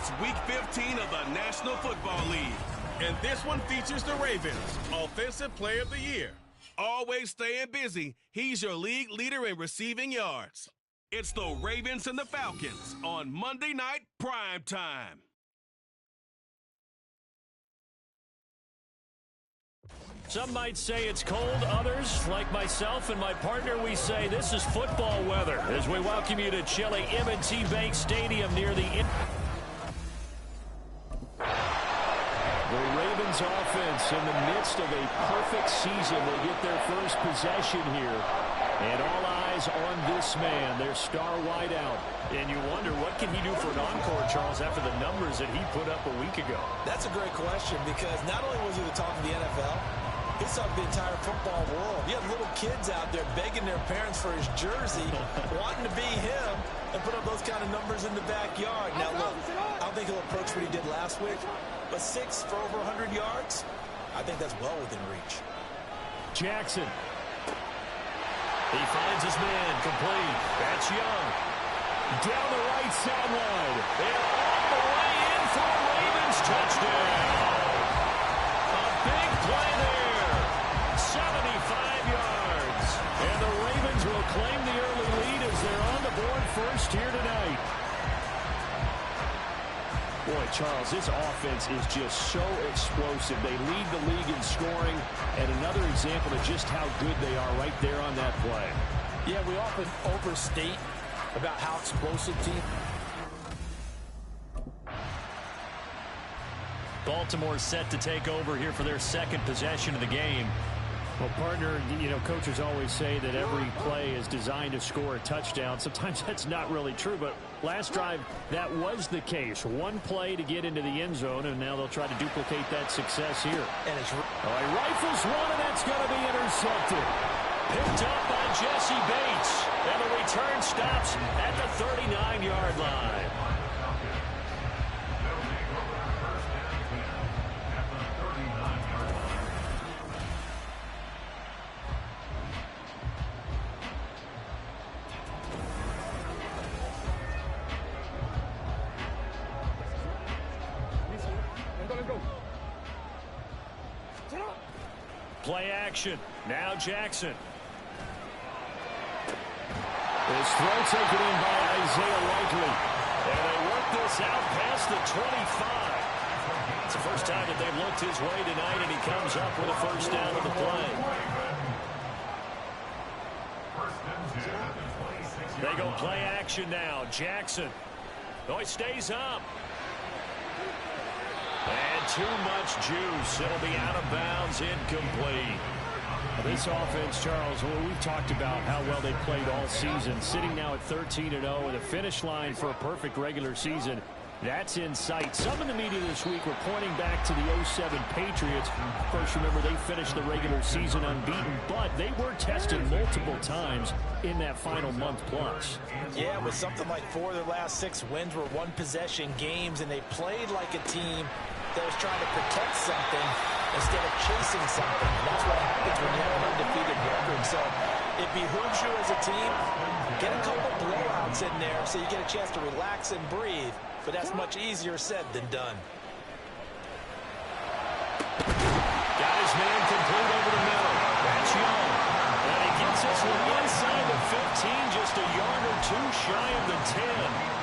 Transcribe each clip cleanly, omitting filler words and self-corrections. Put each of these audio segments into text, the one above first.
It's Week 15 of the National Football League. And this one features the Ravens, Offensive Player of the Year. Always staying busy, he's your league leader in receiving yards. It's the Ravens and the Falcons on Monday Night Prime Time. Some might say it's cold. Others, like myself and my partner, we say this is football weather as we welcome you to chilly M&T Bank Stadium near the... The Ravens offense in the midst of a perfect season. They get their first possession here. And all eyes on this man, their star wideout. And you wonder, what can he do for an encore, Charles, after the numbers that he put up a week ago? That's a great question, because not only was he the talk of the NFL, he talked the entire football world. You have little kids out there begging their parents for his jersey, wanting to be him, and put up those kind of numbers in the backyard. Now, look, I don't think he'll approach what he did last week, but 6 for over 100 yards, I think that's well within reach. Jackson. He finds his man, complete. That's Young. Down the right sideline. And all the way in for a Ravens touchdown. A big play there. 75 yards. And the Ravens will claim the early lead as they're on the board first here tonight. Boy, Charles, this offense is just so explosive. They lead the league in scoring, and another example of just how good they are right there on that play. Yeah, we often overstate about how explosive team. Baltimore set to take over here for their second possession of the game. Well, partner, you know, coaches always say that every play is designed to score a touchdown. Sometimes that's not really true, but last drive, that was the case. One play to get into the end zone, and now they'll try to duplicate that success here. And it's he rifles one, and that's going to be intercepted. Picked up by Jesse Bates, and the return stops at the 39-yard line. Play action. Now Jackson. His throw taken in by Isaiah Likely. And they work this out past the 25. It's the first time that they've looked his way tonight, and he comes up with a first down of the play. They go play action now. Jackson. Oh, he stays up. And too much juice. It'll be out of bounds, incomplete. This offense, Charles, well, we've talked about how well they played all season. Sitting now at 13-0 with a finish line for a perfect regular season. That's in sight. Some in the media this week were pointing back to the 07 Patriots. Of course, remember, they finished the regular season unbeaten, but they were tested multiple times in that final month plus. Yeah, with something like 4 of their last 6 wins were one-possession games, and they played like a team that was trying to protect something instead of chasing something. And that's what happens when you have an undefeated record. So it behooves you as a team, get a couple blowouts in there so you get a chance to relax and breathe. But that's much easier said than done. Got his man complete over the middle. That's Young. And he gets us from inside the 15, just a yard or two shy of the 10.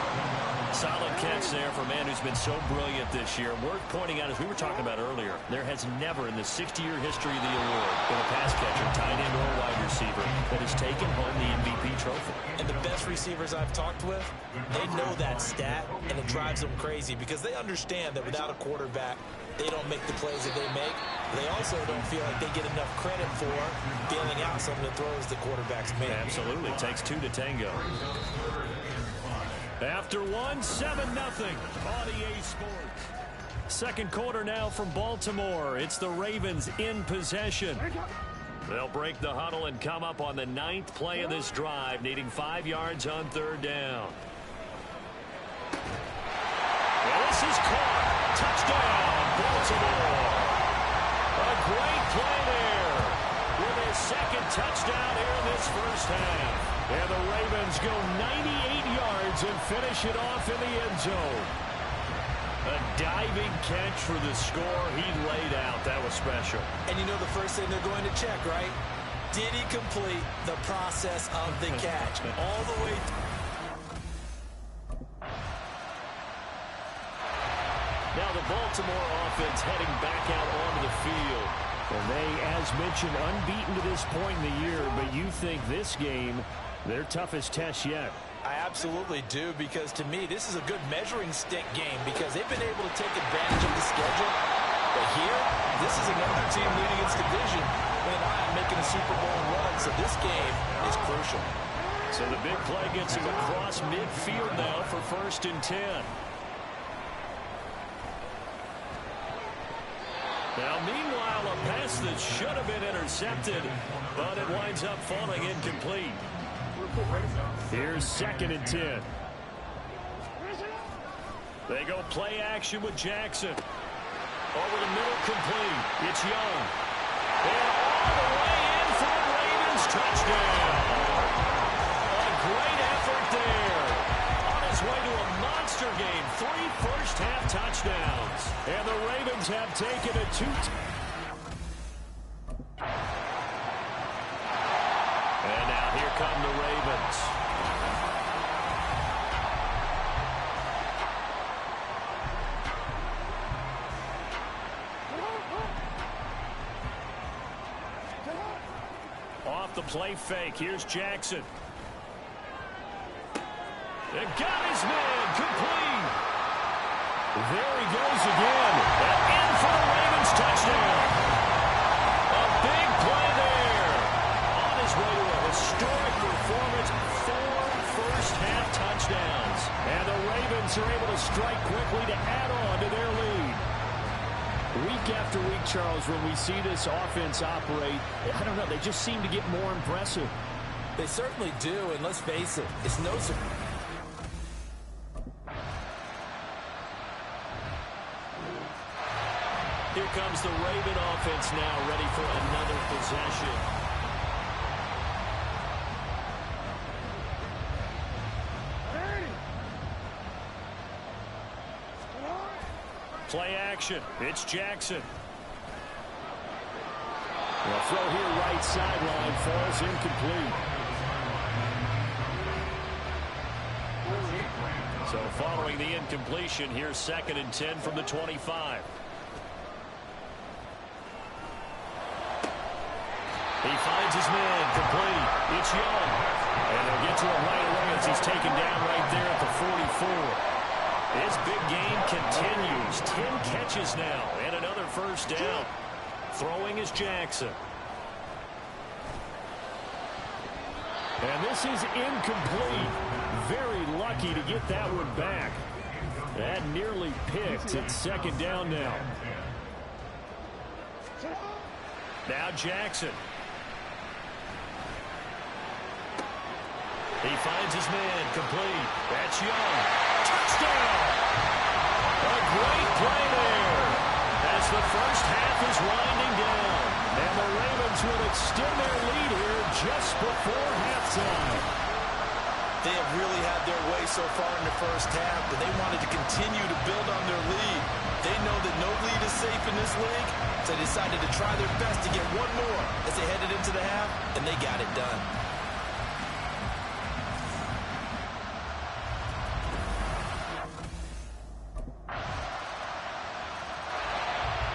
Solid catch there for a man who's been so brilliant this year. Worth pointing out, as we were talking about earlier, there has never in the 60-year history of the award been a pass catcher, tight end, or wide receiver that has taken home the MVP trophy. And the best receivers I've talked with, they know that stat, and it drives them crazy because they understand that without a quarterback, they don't make the plays that they make. They also don't feel like they get enough credit for bailing out some of the throws the quarterbacks make. Absolutely. Takes 2 to tango. After 1, 7-0 on EA Sports. Second quarter now from Baltimore. It's the Ravens in possession. They'll break the huddle and come up on the 9th play of this drive, needing 5 yards on 3rd down. Well, this is caught. Touchdown, Baltimore. A great play there with his second touchdown here in this first half. And the Ravens go 98 yards and finish it off in the end zone. A diving catch for the score. He laid out. That was special. And you know the first thing they're going to check, right? Did he complete the process of the catch? All the way through. Now the Baltimore offense heading back out onto the field. And they, as mentioned, unbeaten to this point in the year, but you think this game, their toughest test yet. I absolutely do, because to me, this is a good measuring stick game because they've been able to take advantage of the schedule. But here, this is another team leading its division with an eye on making a Super Bowl run, so this game is crucial. So the big play gets him across midfield now for 1st and 10. Now, meanwhile, a pass that should have been intercepted, but it winds up falling incomplete. Here's 2nd and 10. They go play action with Jackson. Over the middle, complete. It's Young. And all the way in for the Ravens touchdown. A great effort there. On his way to a monster game. 3 first-half touchdowns. And the Ravens have taken a 2. And now here come the Ravens. Off the play fake. Here's Jackson. They got his man. Complete. There he goes again. And in for the Ravens touchdown. A big play there. On his way to a historic performance. 4 first-half touchdowns. And the Ravens are able to strike quickly to add on to their lead. Week after week, Charles, when we see this offense operate, I don't know, they just seem to get more impressive. They certainly do, and let's face it, it's no surprise. Here comes the Raven offense now, ready for another possession. Play action. It's Jackson. The throw here right sideline falls incomplete. So following the incompletion, here's 2nd and 10 from the 25. He finds his man, complete. It's Young. And they'll get to him right away as he's taken down right there at the 44. His big game continues. 10 catches now and another first down. Throwing is Jackson. And this is incomplete. Very lucky to get that one back. That nearly picked. It's 2nd down now. Now Jackson. He finds his man, complete. That's Young. Touchdown! A great play there as the first half is winding down. And the Ravens will extend their lead here just before halftime. They have really had their way so far in the first half, but they wanted to continue to build on their lead. They know that no lead is safe in this league, so they decided to try their best to get one more as they headed into the half, and they got it done.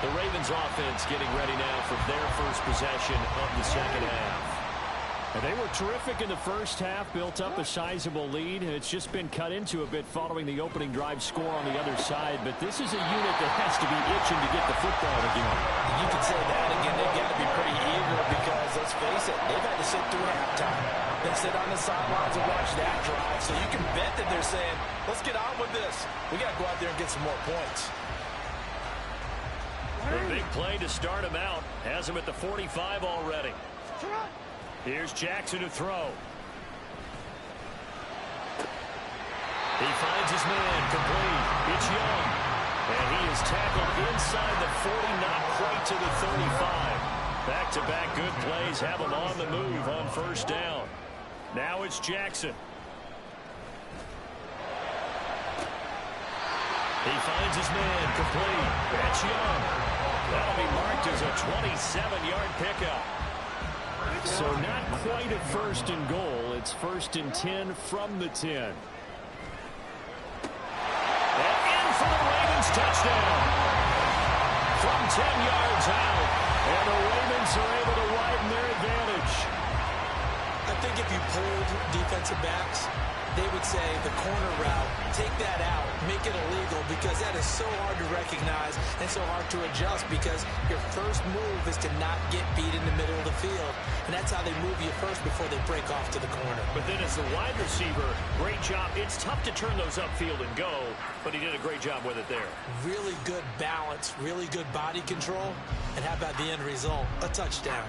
The Ravens offense getting ready now for their first possession of the second half. And they were terrific in the first half, built up a sizable lead, and it's just been cut into a bit following the opening drive score on the other side. But this is a unit that has to be itching to get the football again. You could say that again. They've got to be pretty eager because, let's face it, they've had to sit through halftime. They sit on the sidelines and watch that drive. So you can bet that they're saying, let's get on with this. We got to go out there and get some more points. The big play to start him out. Has him at the 45 already. Here's Jackson to throw. He finds his man, complete. It's Young. And he is tackled inside the 40, not quite to the 35. Back-to-back good plays have him on the move on first down. Now it's Jackson. He finds his man complete. That's Young. That'll be marked as a 27-yard pickup. So not quite a first and goal. It's first and 10 from the 10. And in for the Ravens touchdown. From 10 yards out. And the Ravens are able to widen their advantage. I think if you pulled defensive backs, they would say the corner route, take that out, make it illegal, because that is so hard to recognize and so hard to adjust, because your first move is to not get beat in the middle of the field. And that's how they move you first before they break off to the corner. But then as the wide receiver, great job. It's tough to turn those upfield and go, but he did a great job with it there. Really good balance, really good body control. And how about the end result? A touchdown.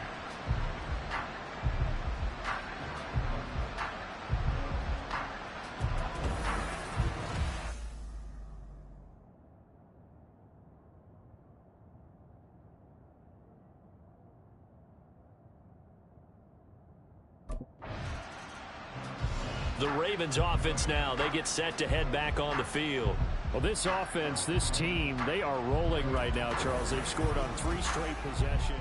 The Ravens offense now, they get set to head back on the field. Well, this offense, this team, they are rolling right now, Charles. They've scored on 3 straight possessions.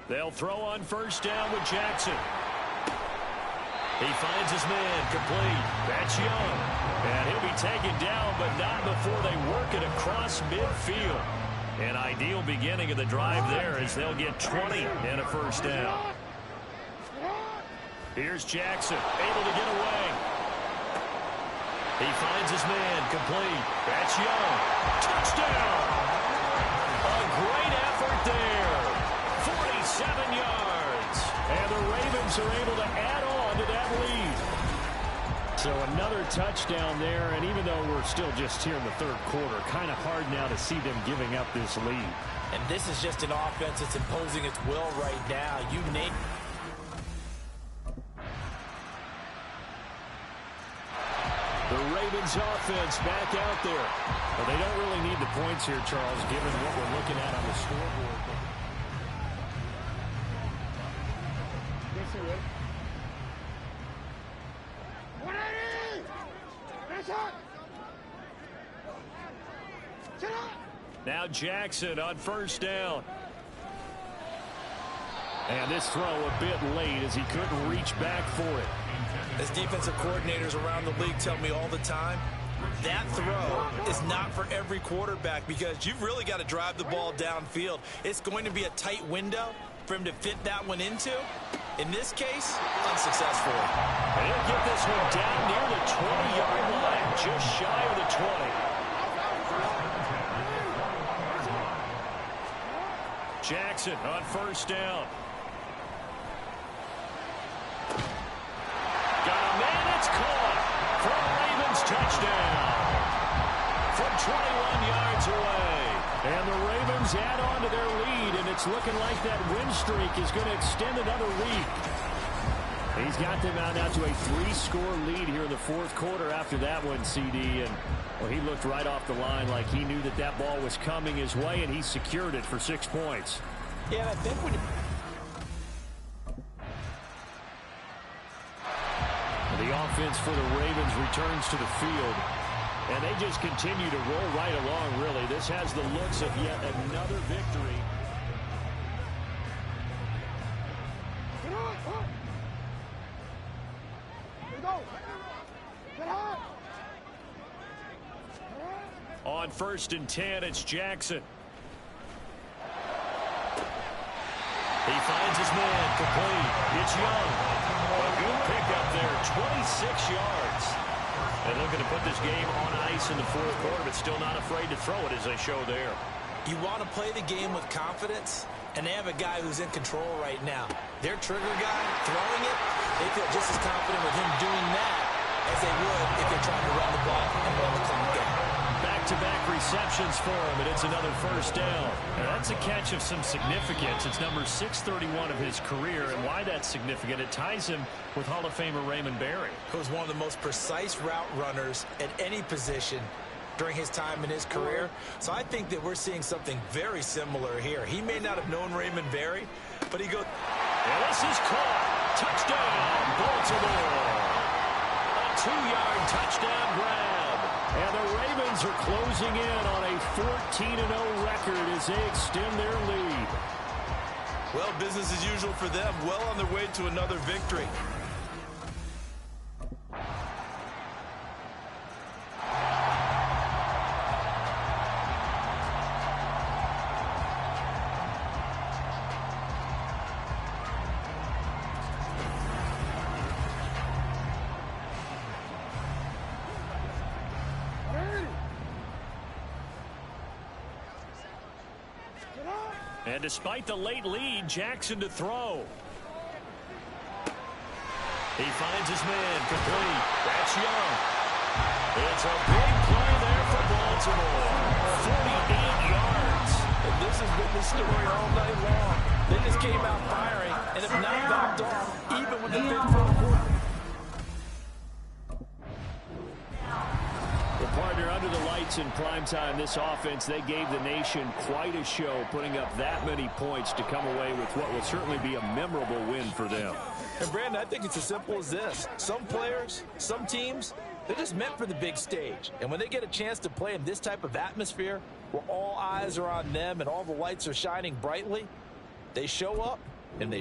They'll throw on first down with Jackson. He finds his man complete. That's Young. And he'll be taken down, but not before they work it across midfield. An ideal beginning of the drive there as they'll get 20 and a first down. Here's Jackson, able to get away. He finds his man complete. That's Young. Touchdown! A great effort there. 47 yards. And the Ravens are able to add on to that lead. So another touchdown there, and even though we're still just here in the third quarter, kind of hard now to see them giving up this lead. And this is just an offense that's imposing its will right now. You name it. The Ravens offense back out there. Well, they don't really need the points here, Charles, given what we're looking at on the scoreboard. Now Jackson on first down. And this throw a bit late as he couldn't reach back for it. As defensive coordinators around the league tell me all the time, that throw is not for every quarterback, because you've really got to drive the ball downfield. It's going to be a tight window for him to fit that one into. In this case, unsuccessful. And he'll get this one down near the 20-yard line, just shy of the 20. Jackson on first down. Got a man, it's caught for a Ravens touchdown from 21 yards away. And the Ravens add on to their lead, and it's looking like that win streak is going to extend another week. He's got them out now to a 3-score lead here in the fourth quarter after that one, CD. And well, he looked right off the line like he knew that that ball was coming his way, and he secured it for 6 points. Yeah, and I think when you... The offense for the Ravens returns to the field, and they just continue to roll right along, really. This has the looks of yet another victory. On first and 10, it's Jackson. He finds his man complete. It's Young. A good pickup there, 26 yards. And looking to put this game on ice in the fourth quarter, but still not afraid to throw it as they show there. You want to play the game with confidence, and they have a guy who's in control right now. Their trigger guy throwing it, they feel just as confident with him doing that as they would if they're trying to run the ball and run the clock down. Back-to-back receptions for him, and it's another first down. Now, that's a catch of some significance. It's number 631 of his career, and why that's significant, it ties him with Hall of Famer Raymond Berry. Who was one of the most precise route runners at any position during his time in his career. So I think that we're seeing something very similar here. He may not have known Raymond Berry, but he goes. And this is caught. Touchdown, Baltimore. A 2-yard touchdown grab. And the Ravens are closing in on a 14-0 record as they extend their lead. Well, business as usual for them. Well on their way to another victory. And despite the late lead, Jackson to throw. He finds his man complete. That's Young. It's a big play there for Baltimore. 48 yards. And this has been the story all night long. They just came out firing and have not backed off, even with the fifth quarter. Partner, under the lights in primetime, this offense, they gave the nation quite a show, putting up that many points to come away with what will certainly be a memorable win for them. And, Brandon, I think it's as simple as this. Some players, some teams, they're just meant for the big stage. And when they get a chance to play in this type of atmosphere, where all eyes are on them and all the lights are shining brightly, they show up and they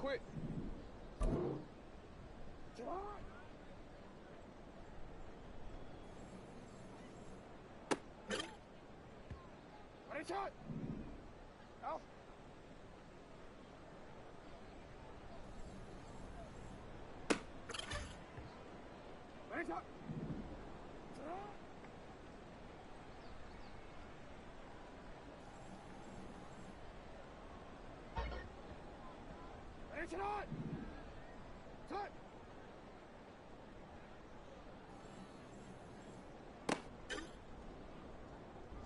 quick. Ready, shot. Out. Ready, shot. Ready, shot. Cut.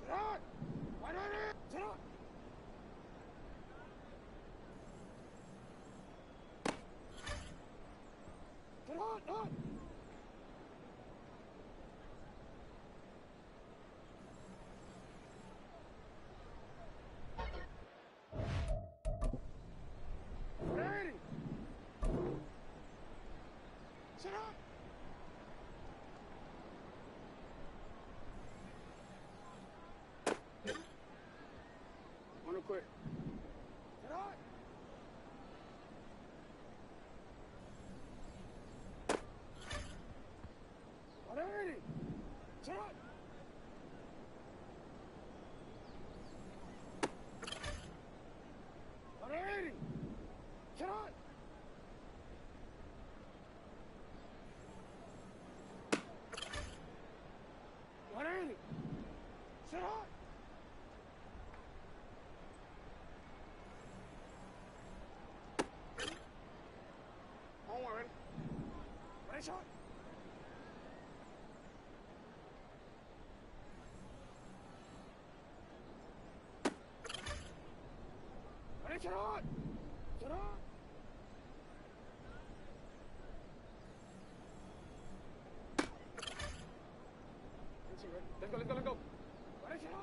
Shot. Wide open. Shot. Shot. Shot. Ready, turn on! Turn on! Let's go, let's go, let's go! Ready, turn on!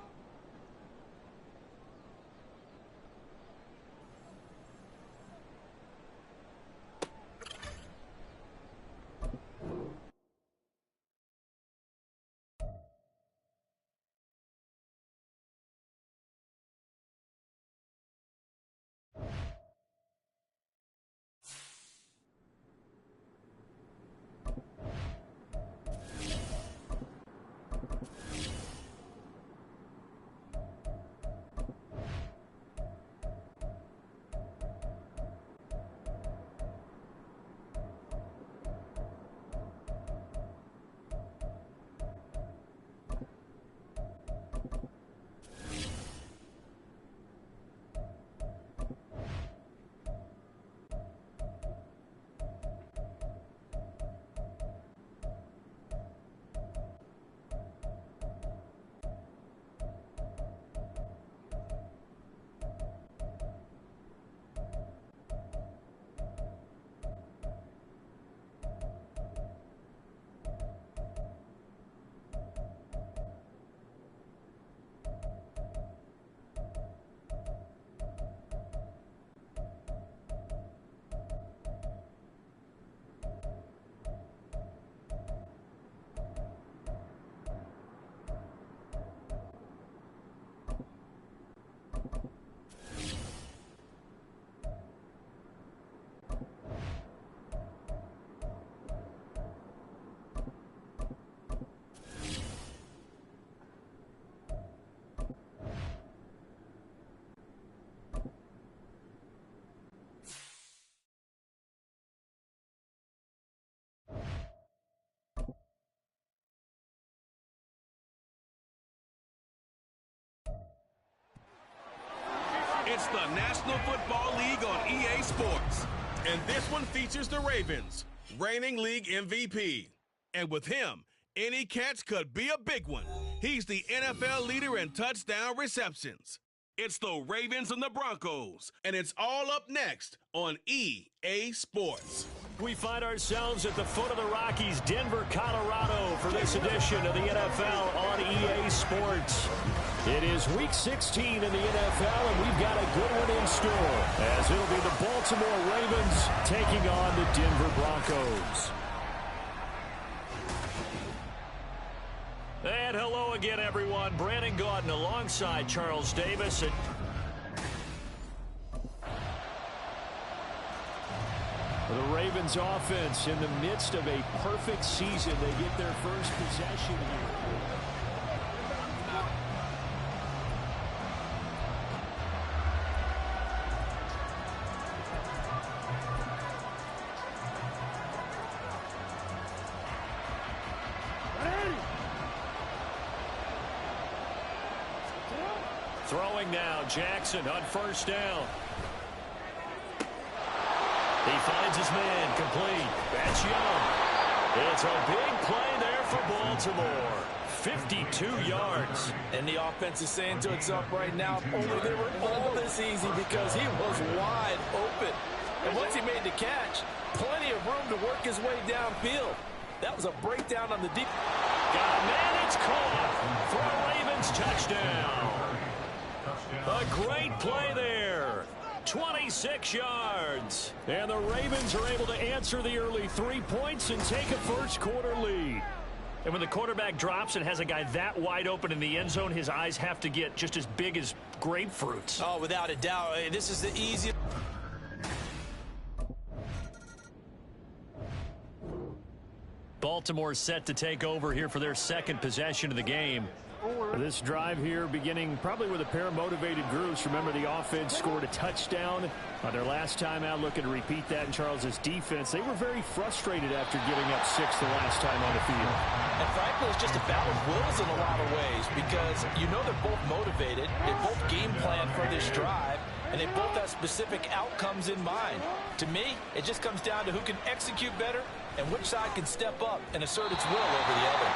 It's the National Football League on EA Sports. And this one features the Ravens, reigning league MVP. And with him, any catch could be a big one. He's the NFL leader in touchdown receptions. It's the Ravens and the Broncos, and it's all up next on EA Sports. We find ourselves at the foot of the Rockies, Denver, Colorado, for this edition of the NFL on EA Sports. It is Week 16 in the NFL, and we've got a good one in store, as it'll be the Baltimore Ravens taking on the Denver Broncos. And hello again, everyone. Brandon Gaudin alongside Charles Davis. The Ravens offense in the midst of a perfect season. They get their first possession here. Throwing now, Jackson on first down. He finds his man, complete. That's Young. It's a big play there for Baltimore. 52 yards. And the offense is saying to itself right now, only they were all this easy because he was wide open. And once he made the catch, plenty of room to work his way downfield. That was a breakdown on the deep. Got a man, it's caught for a Ravens touchdown. A great play there. 26 yards. And the Ravens are able to answer the early 3 points and take a first quarter lead. And when the quarterback drops and has a guy that wide open in the end zone, his eyes have to get just as big as grapefruits. Oh, without a doubt. This is the easiest. Baltimore set to take over here for their second possession of the game. This drive here beginning probably with a pair of motivated groups. Remember, the offense scored a touchdown on their last time out. Looking to repeat that in Charles's defense. They were very frustrated after giving up 6 the last time on the field. And frankly, it's just a battle of wills in a lot of ways because you know they're both motivated. They both game plan for this drive, and they both have specific outcomes in mind. To me, it just comes down to who can execute better and which side can step up and assert its will over the other.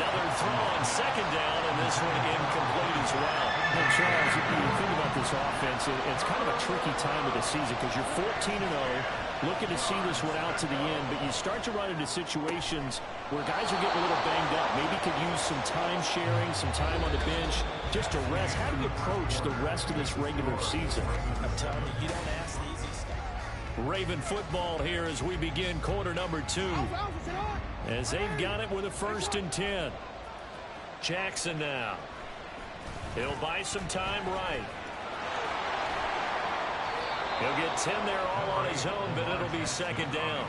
Another throw on second down, and this one incomplete as well. Well, Charles, if you think about this offense, it's kind of a tricky time of the season because you're 14-0, looking to see this one out to the end, but you start to run into situations where guys are getting a little banged up. Maybe could use some time sharing, some time on the bench, just to rest. How do you approach the rest of this regular season? I'm telling you, you don't ask the easy stuff. Raven football here as we begin quarter number 2. As they've got it with a 1st and 10. Jackson now. He'll buy some time right. He'll get 10 there all on his own, but it'll be second down.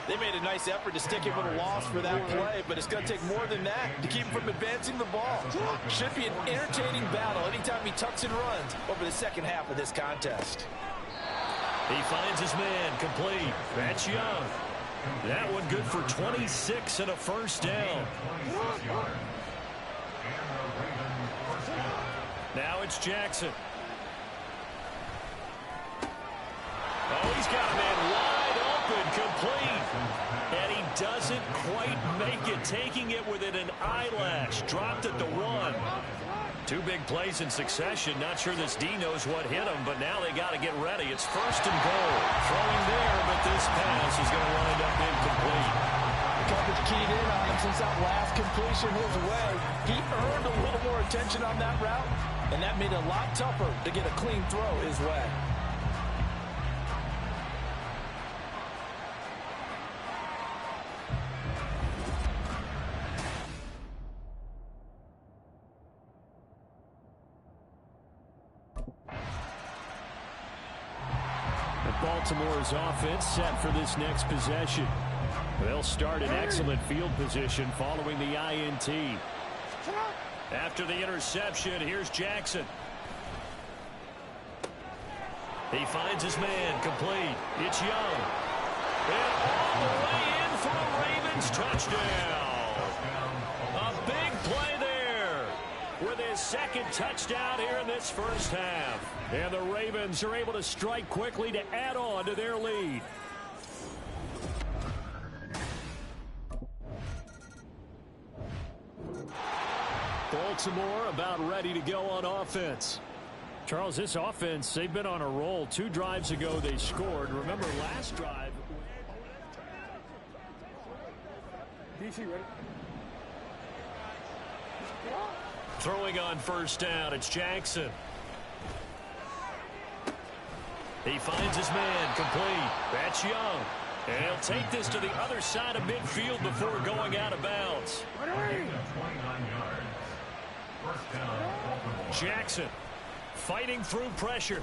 They made a nice effort to stick him with a loss for that play, but it's going to take more than that to keep him from advancing the ball. Should be an entertaining battle anytime he tucks and runs over the second half of this contest. He finds his man complete. That's Young. That one good for 26 and a 1st down. Now it's Jackson. Oh, he's got a man wide open, complete. And he doesn't quite make it, taking it within an eyelash. Dropped at the 1. 2 big plays in succession. Not sure this D knows what hit him, but now they got to get ready. It's 1st and goal. Throwing there, but this pass is going to wind up incomplete. The coverage keyed in on him since that last completion his way. He earned a little more attention on that route, and that made it a lot tougher to get a clean throw his way. Baltimore's offense set for this next possession. They'll start in excellent field position following the INT. After the interception, here's Jackson. He finds his man complete. It's Young. And all the way in for a Ravens touchdown. A big play there with his 2nd touchdown here in this 1st half. And the Ravens are able to strike quickly to add on to their lead. Baltimore about ready to go on offense. Charles, this offense, they've been on a roll. 2 drives ago they scored. Remember last drive. DC ready? Throwing on 1st down, it's Jackson. He finds his man complete. That's Young. And he'll take this to the other side of midfield before going out of bounds. Jackson fighting through pressure.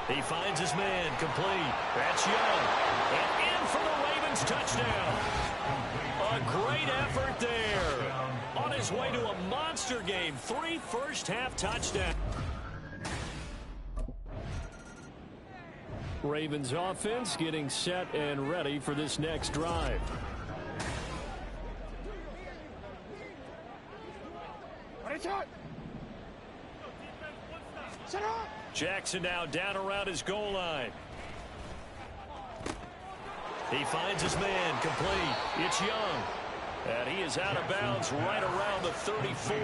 He finds his man complete. That's Young. And in for the Ravens touchdown. A great effort there. On his way to a monster game. 3 first-half touchdowns. Ravens offense getting set and ready for this next drive. Jackson now down around his goal line. He finds his man complete. It's Young. And he is out of bounds right around the 34.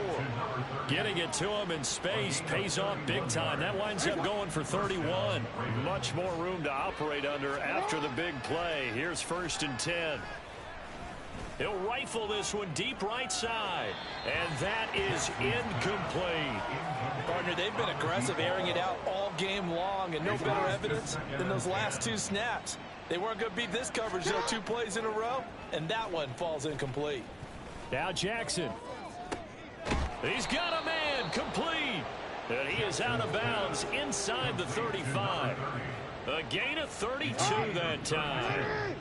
Getting it to him in space pays off big time. That winds up going for 31. Much more room to operate under after the big play. Here's 1st and 10. He'll rifle this one deep right side. And that is incomplete. Partner, they've been aggressive, airing it out all game long, and no better evidence than those last 2 snaps. They weren't going to beat this coverage, though, 2 plays in a row, and that one falls incomplete. Now Jackson. He's got a man complete. And he is out of bounds inside the 35. A gain of 32 that time.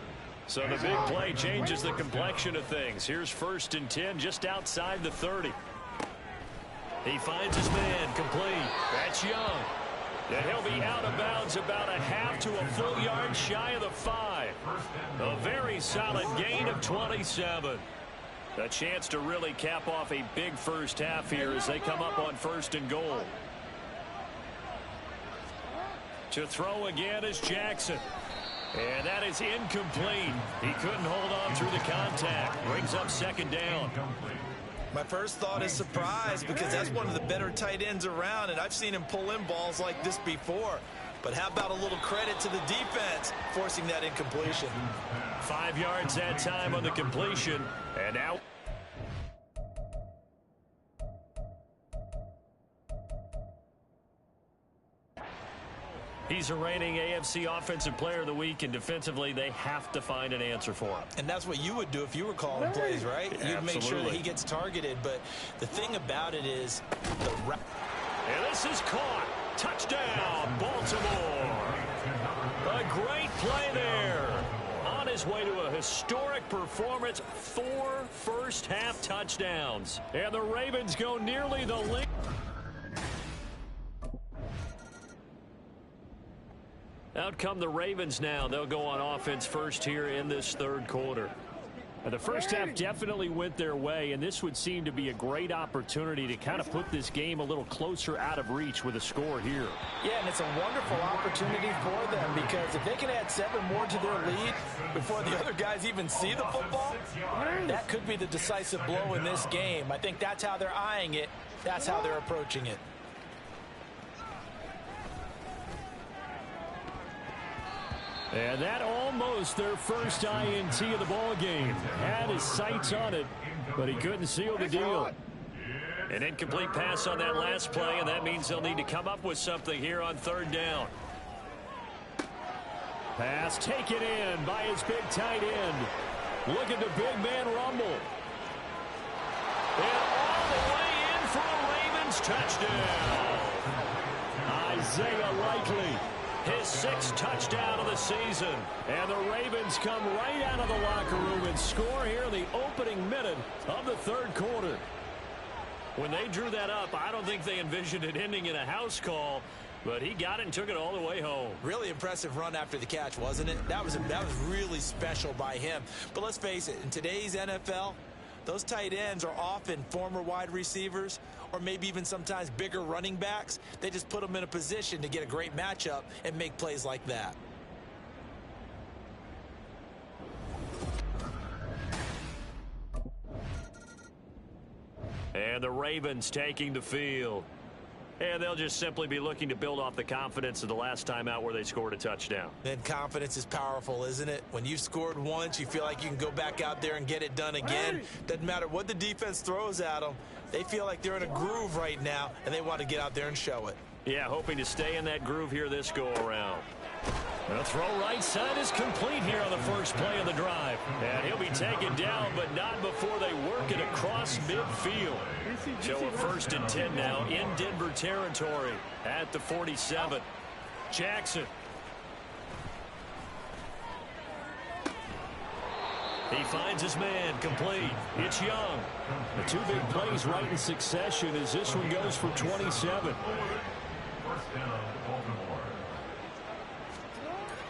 So the big play changes the complexion of things. Here's 1st and 10 just outside the 30. He finds his man complete. That's Young. And he'll be out of bounds about a half to a full yard shy of the 5. A very solid gain of 27. A chance to really cap off a big first half here as they come up on 1st and goal. To throw again is Jackson. And that is incomplete. He couldn't hold on through the contact. Brings up second down. My first thought is surprise, because that's one of the better tight ends around, and I've seen him pull in balls like this before. But how about a little credit to the defense forcing that incompletion? 5 yards that time on the completion. And now he's a reigning AFC Offensive Player of the Week, and defensively they have to find an answer for him. And that's what you would do if you were calling plays, right? You'd make sure that he gets targeted. But the thing about it is and this is caught. Touchdown, Baltimore. A great play there. On his way to a historic performance, 4 first-half touchdowns. And the Ravens go nearly the lead. Out come the Ravens now. They'll go on offense first here in this third quarter. Now, the first half definitely went their way, and this would seem to be a great opportunity to kind of put this game a little closer out of reach with a score here. Yeah, and it's a wonderful opportunity for them, because if they can add 7 more to their lead before the other guys even see the football, that could be the decisive blow in this game. I think that's how they're eyeing it. That's how they're approaching it. And that almost their first INT of the ball game. Had his sights on it, but he couldn't seal the deal. An incomplete pass on that last play, and that means they'll need to come up with something here on third down. Pass taken in by his big tight end. Look at the big man rumble. And all the way in for a Ravens touchdown. Isaiah Likely. His 6th touchdown of the season. And the Ravens come right out of the locker room and score here in the opening minute of the third quarter. When they drew that up, I don't think they envisioned it ending in a house call, but he got it and took it all the way home. Really impressive run after the catch, wasn't it? That was really special by him. But let's face it, in today's NFL, those tight ends are often former wide receivers, or maybe even sometimes bigger running backs. They just put them in a position to get a great matchup and make plays like that. And the Ravens taking the field. And they'll just simply be looking to build off the confidence of the last time out where they scored a touchdown. And confidence is powerful, isn't it? When you've scored once, you feel like you can go back out there and get it done again. Doesn't matter what the defense throws at them. They feel like they're in a groove right now, and they want to get out there and show it. Yeah, hoping to stay in that groove here this go-around. The throw right side is complete here on the first play of the drive. And he'll be taken down, but not before they work it across midfield. So a 1st and 10 now in Denver territory at the 47. Jackson. He finds his man, complete. It's Young. The 2 big plays right in succession as this one goes for 27.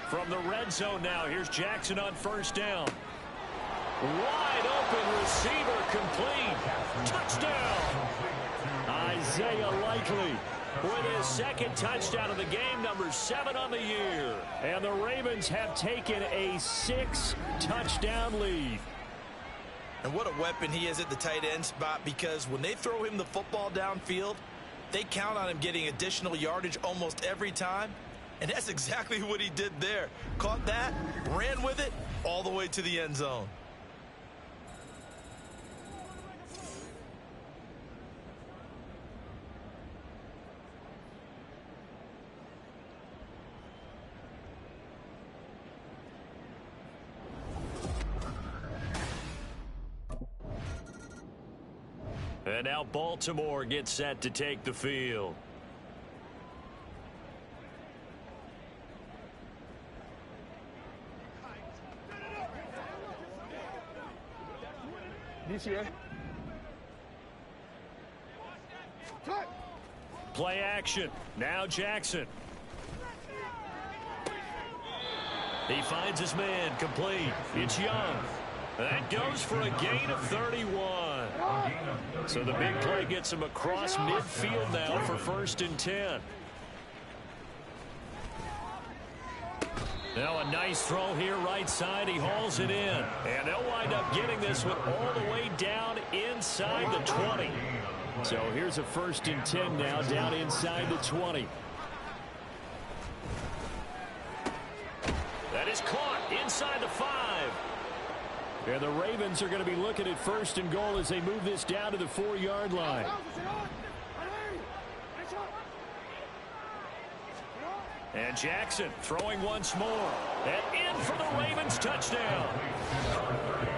From the red zone now, here's Jackson on 1st down. Wide open receiver, complete. Touchdown. Isaiah Likely with his 2nd touchdown of the game, number 7 on the year. And the Ravens have taken a 6-touchdown lead. And what a weapon he is at the tight end spot, because when they throw him the football downfield, they count on him getting additional yardage almost every time. And that's exactly what he did there. Caught that, ran with it, all the way to the end zone. And now Baltimore gets set to take the field. Play action. Now Jackson. He finds his man, complete. It's Young. That goes for a gain of 31. So the big play gets him across midfield now for 1st and 10. Now a nice throw here right side. He hauls it in. And they'll wind up getting this one all the way down inside the 20. So here's a 1st and 10 now down inside the 20. That is caught inside the 5. And the Ravens are going to be looking at 1st and goal as they move this down to the 4-yard line. And Jackson throwing once more. And in for the Ravens touchdown.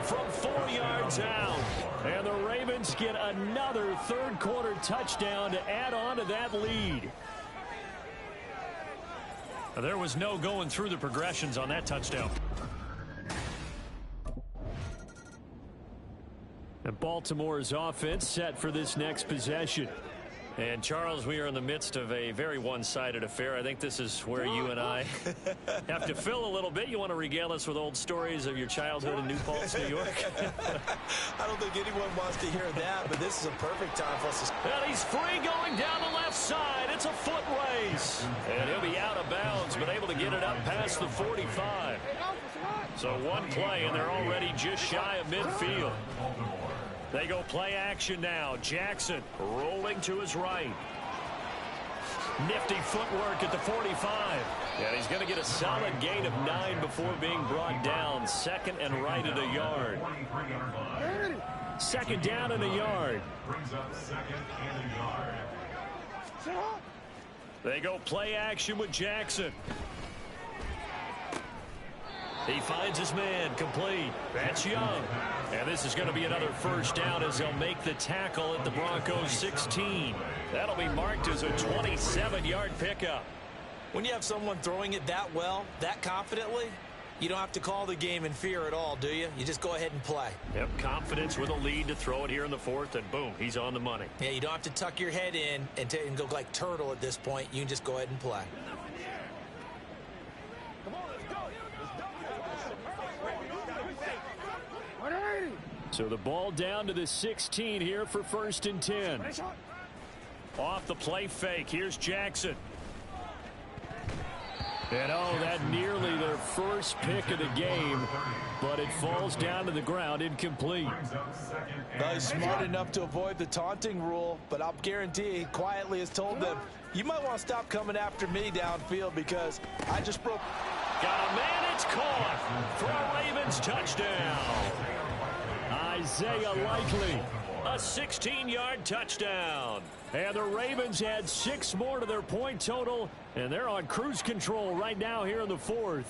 From 4 yards out. And the Ravens get another third-quarter touchdown to add on to that lead. There was no going through the progressions on that touchdown. And Baltimore's offense set for this next possession. And, Charles, we are in the midst of a very one-sided affair. I think this is where you and I have to fill a little bit. You want to regale us with old stories of your childhood in New Paltz, New York? I don't think anyone wants to hear that, but this is a perfect time for us to... And he's free going down the left side. It's a foot race. And he'll be out of bounds, but able to get it up past the 45. So one play, and they're already just shy of midfield. They go play action now. Jackson rolling to his right. Nifty footwork at the 45. And he's going to get a solid gain of 9 before being brought down. 2nd and right at a yard. 2nd down and a yard. Brings up 2nd and a yard. They go play action with Jackson. He finds his man complete. That's Young. And this is going to be another 1st down as they'll make the tackle at the Broncos 16. That'll be marked as a 27-yard pickup. When you have someone throwing it that well, that confidently, you don't have to call the game in fear at all, do you? You just go ahead and play. Yep, confidence with a lead to throw it here in the 4th, and boom, he's on the money. Yeah, you don't have to tuck your head in and go like turtle at this point. You can just go ahead and play. So the ball down to the 16 here for 1st and 10. Off the play fake. Here's Jackson. And oh, that nearly their first pick of the game, but it falls down to the ground incomplete. Well, he's smart enough to avoid the taunting rule, but I'll guarantee he quietly has told them, you might want to stop coming after me downfield because I just broke. Got a man, it's caught for a Ravens touchdown. Isaiah Likely, a 16-yard touchdown. And the Ravens had 6 more to their point total, and they're on cruise control right now here in the 4th.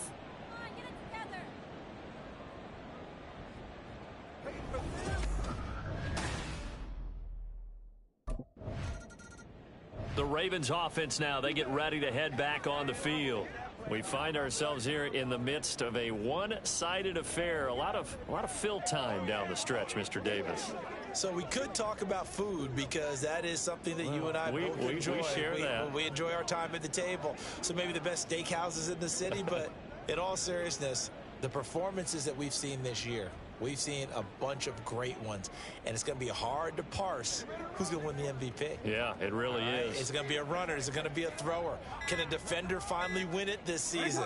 The Ravens offense now, they get ready to head back on the field. We find ourselves here in the midst of a one-sided affair. A lot of fill time down the stretch, Mr. Davis. So we could talk about food because that is something that you and I both enjoy. We share that. We enjoy our time at the table. So maybe the best steakhouses in the city, but in all seriousness, the performances that we've seen this year, we've seen a bunch of great ones, and it's going to be hard to parse who's going to win the MVP. Yeah, it really is. Is it going to be a runner? Is it going to be a thrower? Can a defender finally win it this season?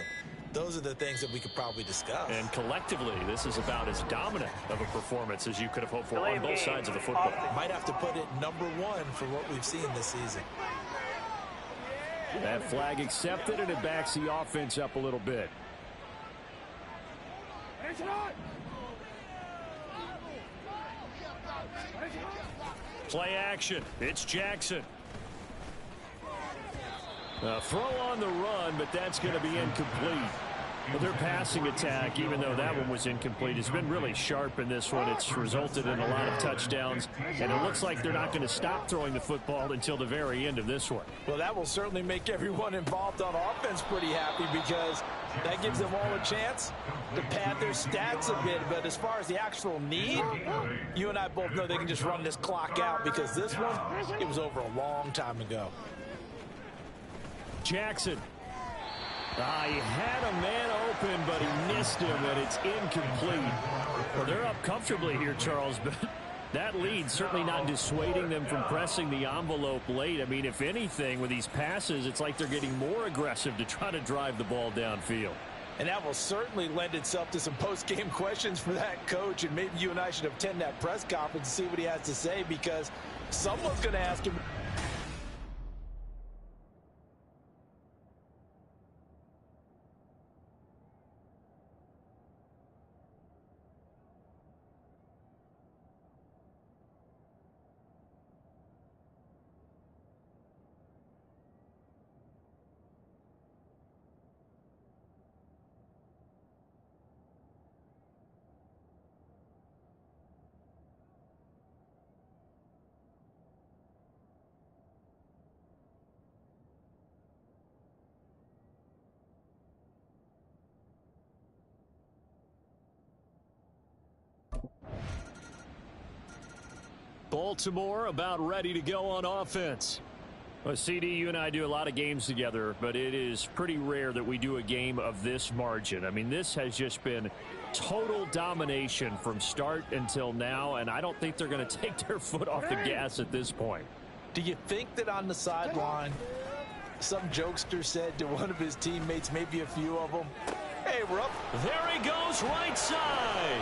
Those are the things that we could probably discuss. And collectively, this is about as dominant of a performance as you could have hoped for on both sides of the football. Might have to put it number 1 for what we've seen this season. That flag accepted, and it backs the offense up a little bit. Play action. It's Jackson. Throw on the run, but that's going to be incomplete. But their passing attack, even though that one was incomplete, has been really sharp in this one. It's resulted in a lot of touchdowns, and it looks like they're not going to stop throwing the football until the very end of this one. Well, that will certainly make everyone involved on offense pretty happy because that gives them all a chance to pad their stats a bit. But as far as the actual need, you and I both know they can just run this clock out because this one, it was over a long time ago. Jackson. He had a man open, but he missed him, and it's incomplete. Well, they're up comfortably here, Charles, but that lead certainly not dissuading them from pressing the envelope late. I mean, if anything, with these passes, it's like they're getting more aggressive to try to drive the ball downfield. And that will certainly lend itself to some post-game questions for that coach. And maybe you and I should attend that press conference and see what he has to say, because someone's going to ask him. Baltimore about ready to go on offense. Well, CD, you and I do a lot of games together, but it is pretty rare that we do a game of this margin. I mean, this has just been total domination from start until now, and I don't think they're going to take their foot off the gas at this point. Do you think that on the sideline, some jokester said to one of his teammates, maybe a few of them, "Hey, we're up." There he goes, right side.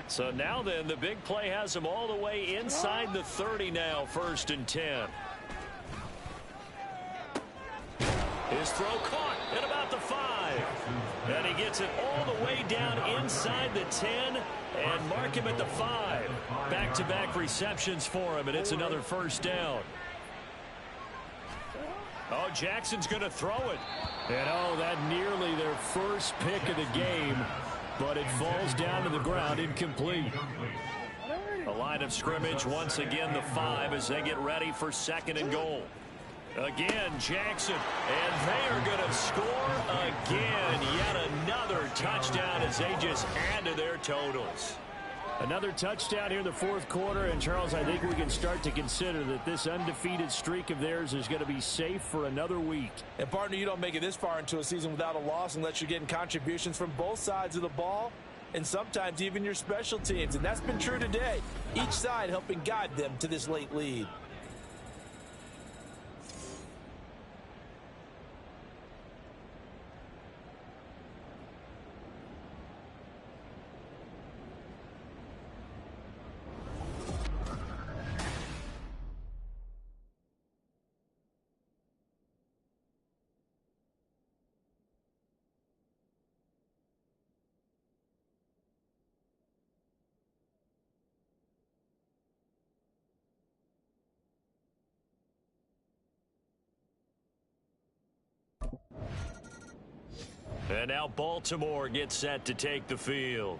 So now then, the big play has him all the way inside the 30 now, 1st and 10. His throw caught at about the 5. And he gets it all the way down inside the 10 and mark him at the 5. Back-to-back receptions for him, and it's another 1st down. Oh, Jackson's going to throw it. And oh, that nearly their first pick of the game. But it falls down to the ground, incomplete. The line of scrimmage, once again, the 5 as they get ready for 2nd and goal. Again, Jackson, and they are going to score again. Yet another touchdown as they just add to their totals. Another touchdown here in the 4th quarter, and Charles, I think we can start to consider that this undefeated streak of theirs is going to be safe for another week. And partner, you don't make it this far into a season without a loss unless you're getting contributions from both sides of the ball and sometimes even your special teams. And that's been true today. Each side helping guide them to this late lead. And now Baltimore gets set to take the field.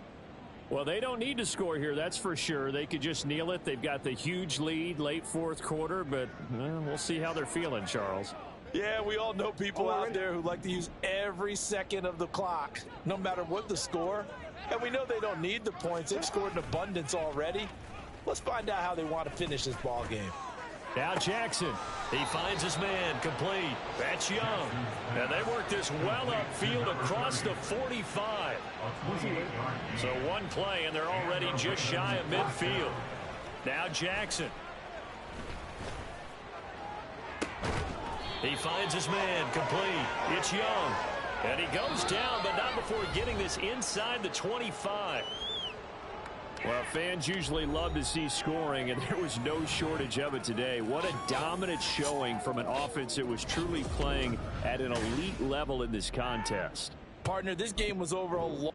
Well, they don't need to score here, that's for sure. They could just kneel it. They've got the huge lead late 4th quarter, but we'll see how they're feeling, Charles. Yeah, we all know people out there who like to use every second of the clock, no matter what the score. And we know they don't need the points. They've scored in abundance already. Let's find out how they want to finish this ball game. Now Jackson, he finds his man, complete. That's Young. And they work this well upfield across the 45. So one play, and they're already just shy of midfield. Now Jackson. He finds his man, complete. It's Young. And he goes down, but not before getting this inside the 25. Well, fans usually love to see scoring, and there was no shortage of it today. What a dominant showing from an offense that was truly playing at an elite level in this contest. Partner, this game was over a long